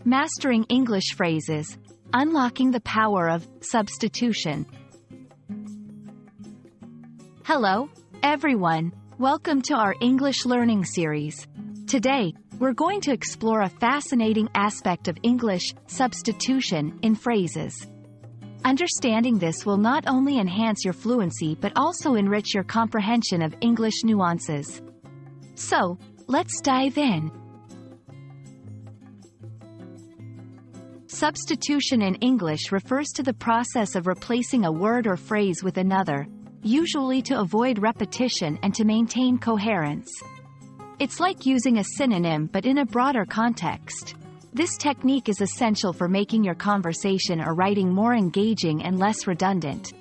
Mastering English Phrases, Unlocking the Power of Substitution. Hello, everyone. Welcome to our English learning series. Today, we're going to explore a fascinating aspect of English substitution in phrases. Understanding this will not only enhance your fluency but also enrich your comprehension of English nuances. So, let's dive in. Substitution in English refers to the process of replacing a word or phrase with another, usually to avoid repetition and to maintain coherence. It's like using a synonym but in a broader context. This technique is essential for making your conversation or writing more engaging and less redundant.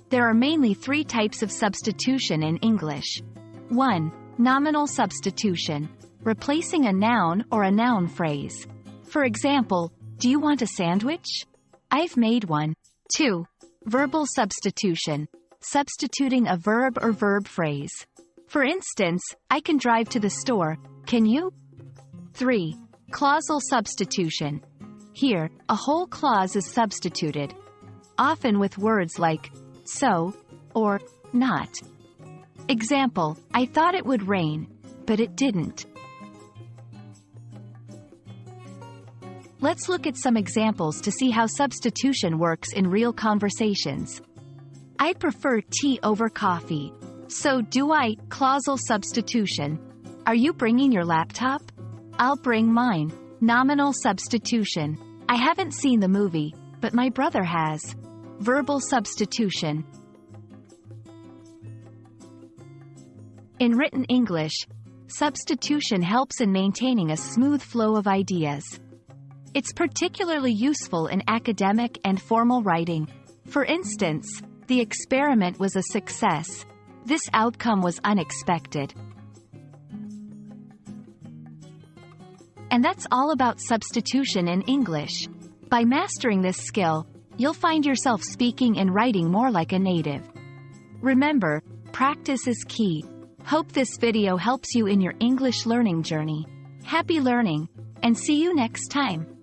There are mainly three types of substitution in English. 1. Nominal substitution, replacing a noun or a noun phrase. For example, do you want a sandwich? I've made one. 2. Verbal substitution, substituting a verb or verb phrase. For instance, I can drive to the store, can you? 3. Clausal substitution. Here, a whole clause is substituted, often with words like so or not. Example, I thought it would rain, but it didn't. Let's look at some examples to see how substitution works in real conversations. I prefer tea over coffee. So do I. Clausal substitution. Are you bringing your laptop? I'll bring mine. Nominal substitution. I haven't seen the movie, but my brother has. Verbal substitution. In written English, substitution helps in maintaining a smooth flow of ideas. It's particularly useful in academic and formal writing. For instance, the experiment was a success. This outcome was unexpected. And that's all about substitution in English. By mastering this skill, you'll find yourself speaking and writing more like a native. Remember, practice is key. Hope this video helps you in your English learning journey. Happy learning, and see you next time.